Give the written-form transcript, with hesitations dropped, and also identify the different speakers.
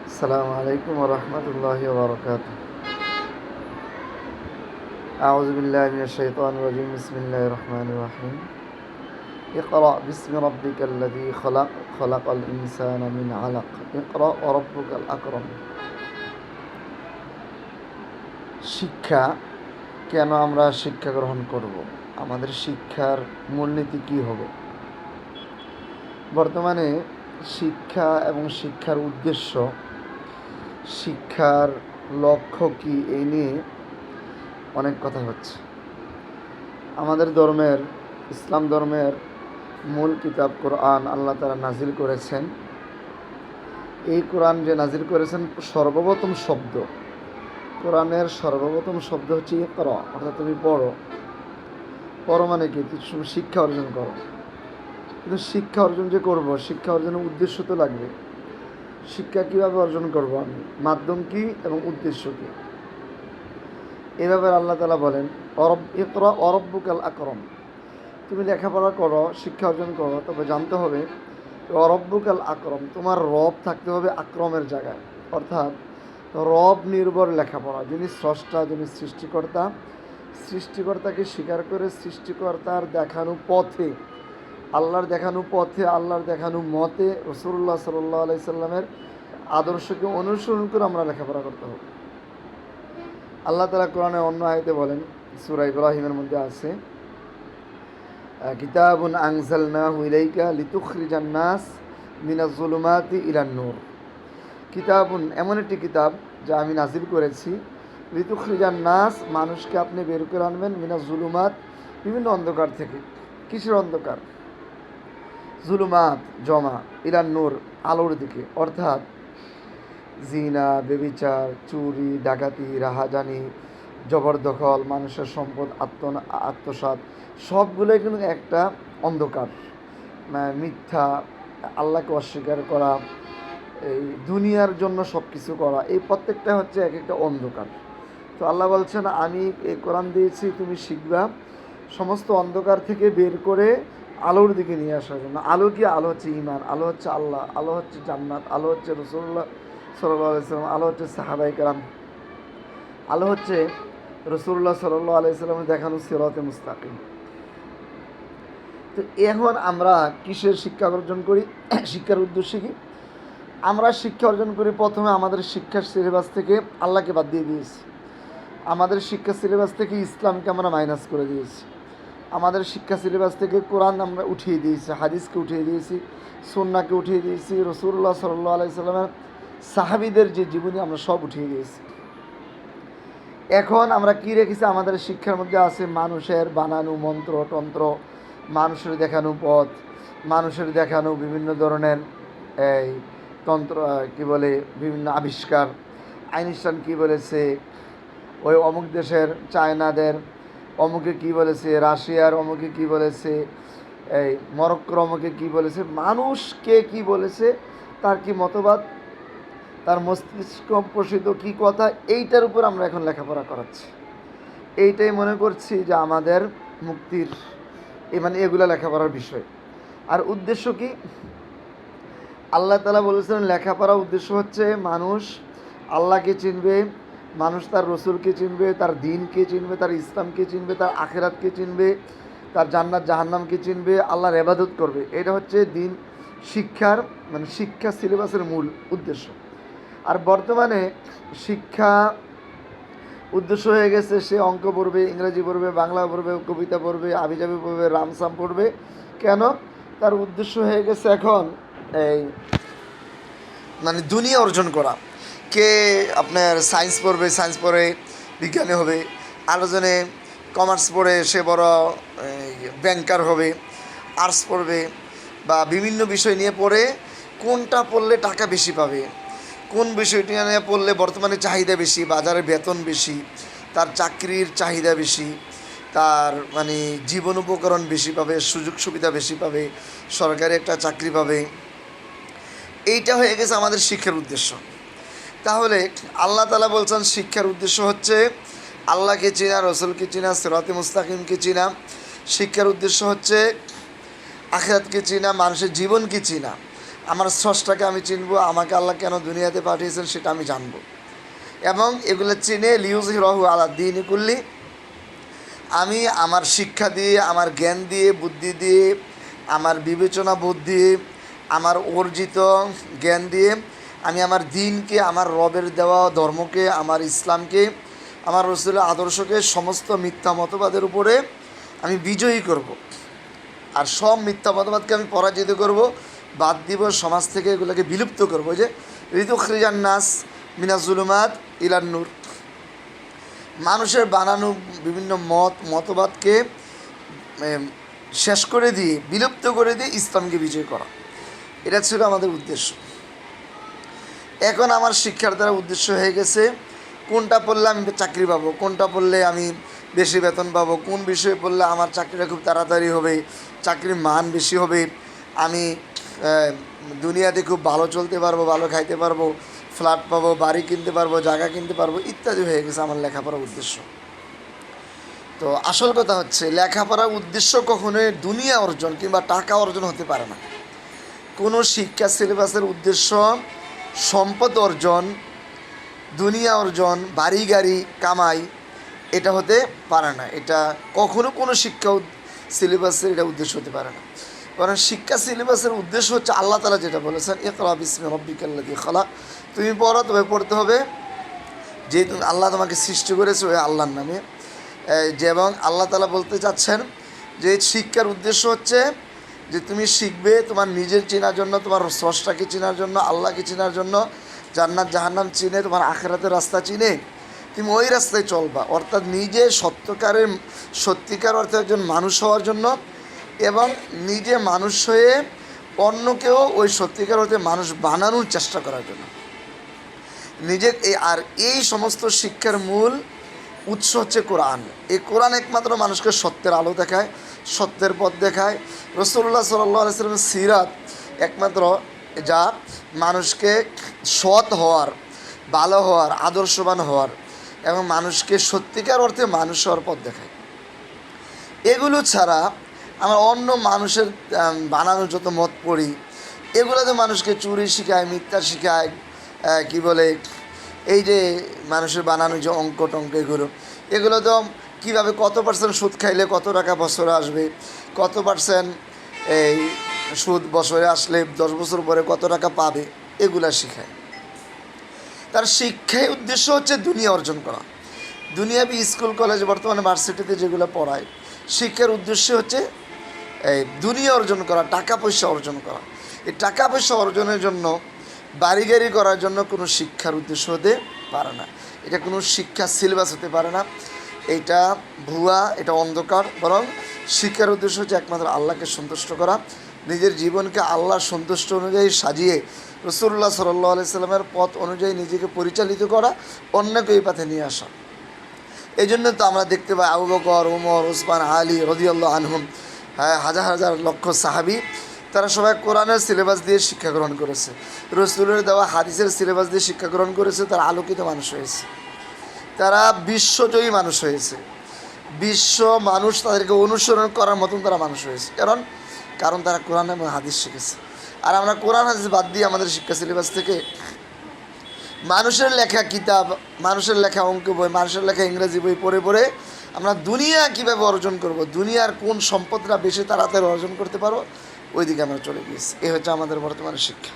Speaker 1: السلام عليكم ورحمة الله وبركاته. أعوذ بالله من الشيطان الرجيم. بسم الله الرحمن الرحيم. اقرأ باسم ربك الذي خلق خلق الإنسان من علق اقرأ وربك الأكرم. শিক্ষা কেন আমরা শিক্ষা গ্রহণ করব? আমাদের শিক্ষার মূলনীতি কী হবে? বর্তমানে শিক্ষা এবং শিক্ষার উদ্দেশ্য, শিক্ষার লক্ষ্য কী, এই নিয়ে অনেক কথা হচ্ছে। আমাদের ধর্মের, ইসলাম ধর্মের মূল কিতাব কোরআন আল্লাহ তাআলা নাজিল করেছেন। এই কোরআন যে নাজিল করেছেন, সর্বপ্রথম শব্দ, কোরআনের সর্বপ্রথম শব্দ হচ্ছে ইকরা, অর্থাৎ তুমি পড়ো। পড়ো মানে কি? তুমি শিক্ষা অর্জন করো। কিন্তু শিক্ষা অর্জন যে করবো, শিক্ষা অর্জনের উদ্দেশ্য তো লাগবে। শিক্ষা কীভাবে অর্জন করব আমি, মাধ্যম কী এবং উদ্দেশ্য কী, এভাবে আল্লাহ তাআলা বলেন ইকরা ওয়ারাব্বুকাল আকরাম। তুমি লেখাপড়া করো, শিক্ষা অর্জন করো, তবে জানতে হবে ওয়ারাব্বুকাল আকরাম, তোমার রব থাকতে হবে আকরমের জায়গায়, অর্থাৎ রব নির্ভর লেখাপড়া। যিনি স্রষ্টা, যিনি সৃষ্টিকর্তা, সৃষ্টিকর্তাকে স্বীকার করে সৃষ্টিকর্তার দেখানো পথে, আল্লাহর দেখানো পথে, আল্লাহর দেখানো মতে, রাসূলুল্লাহ সাল্লাল্লাহু আলাইহি সাল্লামের আদর্শকে অনুসরণ করে আমরা লেখাপড়া করতে হবে। আল্লাহ তাআলা কোরআনে অন্য আয়াতে বলেন, সূরা ইব্রাহিমের মধ্যে আছে, কিতাবুন আনজালনাহু ইলাইকা লিতুখরিজান নাস মিনাজ যুলুমাতি ইলান নূর। কিতাবুন এমন একটি কিতাব যা আমি নাজিল করেছি, লিতুখরিজান নাস, মানুষকে আপনি বের করে আনবেন, মিনাজ যুলুমাত, বিভিন্ন অন্ধকার থেকে। কিসের অন্ধকার? যুলুমাত জমা, ইলান নূর, আলোর দিকে, অর্থাৎ জিনা, বেবিচার, চুরি, ডাকাতি, রাহাজানি, জবরদখল, মানুষের সম্পদ আত্মসাৎ, সবগুলোই কিন্তু একটা অন্ধকার। মিথ্যা, আল্লাহকে অস্বীকার করা, এই দুনিয়ার জন্য সব কিছু করা, এই প্রত্যেকটা হচ্ছে এক একটা অন্ধকার। তো আল্লাহ বলছেন, আমি এই কোরআন দিয়েছি, তুমি শিখবা সমস্ত অন্ধকার থেকে বের করে আলোর দিকে নিয়ে আসার জন্য। আলো কি? আলো হচ্ছে ঈমান, আলো হচ্ছে আল্লাহ, আলো হচ্ছে জান্নাত, আলো হচ্ছে রাসূলুল্লাহ সাল্লাল্লাহু আলাইহি সাল্লাম, আলো হচ্ছে সাহাবায়ে কেরাম, আলো হচ্ছে রাসূলুল্লাহ সাল্লাল্লাহু আলাইহি সাল্লামের দেখানো সিরাতে মুস্তাকিম। তো এখন আমরা কিসের শিক্ষা অর্জন করি? শিক্ষার উদ্দেশ্য কি? আমরা শিক্ষা অর্জন করি প্রথমে আমাদের শিক্ষার সিলেবাস থেকে আল্লাহকে বাদ দিয়ে দিয়েছি। আমাদের শিক্ষা সিলেবাস থেকে ইসলামকে আমরা মাইনাস করে দিয়েছি। আমাদের শিক্ষা সিলেবাস থেকে কোরআন আমরা উঠিয়ে দিয়েছি, হাদিসকে উঠিয়ে দিয়েছি, সুন্নাহকে উঠিয়ে দিয়েছি, রাসূলুল্লাহ সাল্লাল্লাহু আলাইহি সাল্লামের সাহাবীদের যে জীবনী আমরা সব উঠিয়ে দিয়েছি। এখন আমরা কি রেখেছি? আমাদের শিক্ষার মধ্যে আছে মানুষের বানানো মন্ত্র তন্ত্র, মানুষের দেখানো পথ, মানুষের দেখানো বিভিন্ন ধরনের এই তন্ত্র, কি বলে, বিভিন্ন আবিষ্কার। আইনস্টাইন কি বলেছে, ওই অমুক দেশের চায়নাদের অমুকে কি বলেছে, রাশিয়ার অমুকে কি বলেছে, এই মরক্কোর অমুকে কি বলেছে, মানুষকে কি বলেছে, তার কি মতবাদ, তার মস্তিষ্ক প্রসিদ্ধ কী কথা, এইটার উপর আমরা এখন লেখাপড়া করাচ্ছি। এইটাই মনে করছি যে আমাদের মুক্তির, মানে এগুলো লেখাপড়ার বিষয়। আর উদ্দেশ্য কি? আল্লাহ তাআলা বলেছেন লেখাপড়ার উদ্দেশ্য হচ্ছে মানুষ আল্লাহকে চিনবে, মানুষ তার রসুলকে চিনবে, তার দ্বীনকে চিনবে, তার ইসলামকে চিনবে, তার আখিরাতকে চিনবে, তার জান্নাত জাহান্নামকে চিনবে, আল্লাহর ইবাদত করবে। এটা হচ্ছে দ্বীন শিক্ষার, মানে শিক্ষা সিলেবাসের মূল উদ্দেশ্য। আর বর্তমানে শিক্ষা উদ্দেশ্য হয়ে গেছে সে অঙ্ক পড়বে, ইংরেজি পড়বে, বাংলা পড়বে, কবিতা পড়বে, আবিজাবি পড়বে, রামসাম পড়বে। কেন? তার উদ্দেশ্য হয়ে গেছে এখন এই মানে দুনিয়া অর্জন করা। কে আপনার সায়েন্স পড়বে, সায়েন্স পড়ে বিজ্ঞানী হবে, আলোচনে কমার্স পড়ে সে বড় ব্যাংকার হবে, আর্টস পড়বে বা বিভিন্ন বিষয় নিয়ে পড়ে কোনটা পড়লে টাকা বেশি পাবে, কোন বিষয়টি নিয়ে পড়লে বর্তমানে চাহিদা বেশি, বাজারে বেতন বেশি, তার চাকরির চাহিদা বেশি, তার মানে জীবন উপকরণ বেশি পাবে, সুযোগ সুবিধা বেশি পাবে, সরকারি একটা চাকরি পাবে। এইটা হয়ে গেছে আমাদের শিক্ষার উদ্দেশ্য। তাহলে আল্লাহ তাআলা বলছেন শিক্ষার উদ্দেশ্য হচ্ছে আল্লাহকে চেনা, রসুলকে চেনা, সিরাতে মুস্তাকিমকে চেনা। শিক্ষার উদ্দেশ্য হচ্ছে আখিরাতকে চেনা, মানুষের জীবনকে চেনা। আমার স্রষ্টাকে আমি চিনব, আমাকে আল্লাহ কেন দুনিয়াতে পাঠিয়েছেন সেটা আমি জানব, এবং এগুলো চিনে লিউজহিরাহু আলা দ্বীনি কুল্লি, আমি আমার শিক্ষা দিয়ে, আমার জ্ঞান দিয়ে, বুদ্ধি দিয়ে, আমার বিবেচনা বুদ্ধি, আমার অর্জিত জ্ঞান দিয়ে আমি আমার দিনকে, আমার রবের দেওয়া ধর্মকে, আমার ইসলামকে, আমার রসুলের আদর্শকে সমস্ত মিথ্যা মতবাদের উপরে আমি বিজয়ী করব। আর সব মিথ্যা মতবাদকে আমি পরাজিত করব, বাদ দিব, সমাজ থেকে এগুলোকে বিলুপ্ত করব। যে রিতুখরিজান নাস মিনাজুলুমাত ইলান নূর, মানুষের বানানো বিভিন্ন মতবাদকে শেষ করে দিয়ে, বিলুপ্ত করে দিয়ে ইসলামকে বিজয় করা, এটা ছিল আমাদের উদ্দেশ্য। এখন আমার শিক্ষার দ্বারা উদ্দেশ্য হয়ে গেছে কোনটা পড়লে আমি চাকরি পাবো, কোনটা পড়লে আমি বেশি বেতন পাবো, কোন বিষয়ে পড়লে আমার চাকরিটা খুব তাড়াতাড়ি হবে, চাকরির মান বেশি হবে, আমি দুনিয়াতে খুব ভালো চলতে পারবো, ভালো খাইতে পারবো, ফ্ল্যাট পাবো, বাড়ি কিনতে পারবো, জায়গা কিনতে পারবো, ইত্যাদি হয়ে গেছে আমার লেখাপড়ার উদ্দেশ্য। তো আসল কথা হচ্ছে লেখাপড়ার উদ্দেশ্য কখনোই দুনিয়া অর্জন কিংবা টাকা অর্জন হতে পারে না। কোনো শিক্ষা সিলেবাসের উদ্দেশ্য সম্পদ অর্জন, দুনিয়া অর্জন, বাড়ি গাড়ি কামাই, এটা হতে পারে না। এটা কখনো কোনো শিক্ষা সিলেবাসের এটা উদ্দেশ্য হতে পারে না। কারণ শিক্ষা সিলেবাসের উদ্দেশ্য হচ্ছে আল্লাহ তাআলা যেটা বলেছেন, ইকরা বিসমি রাব্বিকাল্লাযী খালাক, তুমি পড়ো, তবে পড়তে হবে যেহেতু আল্লাহ তোমাকে সৃষ্টি করেছে ওই আল্লাহর নামে। এবং আল্লাহ তাআলা বলতে চাচ্ছেন যে শিক্ষার উদ্দেশ্য হচ্ছে যে তুমি শিখবে তোমার নিজের চেনার জন্য, তোমার স্রষ্টাকে চেনার জন্য, আল্লাহকে চেনার জন্য, জান্নাত জাহান্নাম চিনে, তোমার আখিরাতের রাস্তা চিনে তুমি ওই রাস্তায় চলবা। অর্থাৎ নিজে সত্যিকার অর্থে একজন মানুষ হওয়ার জন্য, এবং নিজে মানুষ হয়ে অন্যকেও ওই সত্যিকার অর্থে মানুষ বানানোর চেষ্টা করার জন্য নিজের আর এই সমস্ত শিক্ষার মূল উৎস হচ্ছে কোরআন। এই কোরআন একমাত্র মানুষকে সত্যের আলো দেখায়, সত্যের পথ দেখায়। রাসূলুল্লাহ সাল্লাল্লাহু আলাইহি ওয়াসাল্লামের সিরাত একমাত্র যা মানুষকে সৎ হওয়ার, ভালো হওয়ার, আদর্শবান হওয়ার এবং মানুষকে সত্যিকার অর্থে মানুষ হওয়ার পথ দেখায়। এগুলো ছাড়া আমরা অন্য মানুষের বানানো যত মত পড়ি, এগুলোতে মানুষকে চুরি শেখায়, মিথ্যা শেখায়, কি বলে এই যে মানুষের বানানো যে অঙ্ক টঙ্ক, এগুলো তো কীভাবে কত পার্সেন্ট সুদ খাইলে কত টাকা বছরে আসবে, কত পার্সেন্ট এই সুদ বছরে আসলে 10 বছর পরে কত টাকা পাবে, এগুলা শেখায়। তার শিক্ষায় উদ্দেশ্য হচ্ছে দুনিয়া অর্জন করা। দুনিয়াবি স্কুল কলেজ বর্তমানে ভার্সিটিতে যেগুলো পড়ায়, শিক্ষার উদ্দেশ্য হচ্ছে এই দুনিয়া অর্জন করা, টাকা পয়সা অর্জন করা। এই টাকা পয়সা অর্জনের জন্য, বাড়ি গাড়ি করার জন্য কোনো শিক্ষার উদ্দেশ্য হতে পারে না। এটা কোনো শিক্ষা সিলেবাস হতে পারে না। এটা ভুয়া, এটা অন্ধকার। বরং শিক্ষার উদ্দেশ্য হচ্ছে একমাত্র আল্লাহকে সন্তুষ্ট করা, নিজের জীবনকে আল্লাহর সন্তুষ্ট অনুযায়ী সাজিয়ে রাসূলুল্লাহ সাল্লাল্লাহু আলাইহি সাল্লামের পথ অনুযায়ী নিজেকে পরিচালিত করা, অন্যকে এই পথে নিয়ে আসা। এই জন্য তো আমরা দেখতে পাই আবু বকর, ওমর, ওসমান, আলী রাদিয়াল্লাহু আনহুম, হাজার হাজার লক্ষ সাহাবী, তারা সবাই কোরআনের সিলেবাস দিয়ে শিক্ষা গ্রহণ করেছে, রাসূলের দেওয়া হাদিসের সিলেবাস দিয়ে শিক্ষা গ্রহণ করেছে। তারা আলোকিত মানুষ হয়েছে, তারা বিশ্বজয়ী মানুষ হয়েছে, বিশ্ব মানুষ তাদেরকে অনুসরণ করার মতন তারা মানুষ হয়েছে। কারণ তারা কোরআন এবং হাদিস শিখেছে। আর আমরা কোরআন হাদিস বাদ দিয়ে আমাদের শিক্ষা সিলেবাস থেকে মানুষের লেখা কিতাব, মানুষের লেখা অঙ্ক বই, মানুষের লেখা ইংরেজি বই পড়ে পড়ে আমরা দুনিয়া কীভাবে অর্জন করব, দুনিয়ার কোন সম্পদটা বেশি তাড়াতাড়ি অর্জন করতে পারবো, ওই দিকে আমরা চলে গিয়েছি। এই হচ্ছে আমাদের বর্তমানে শিক্ষা।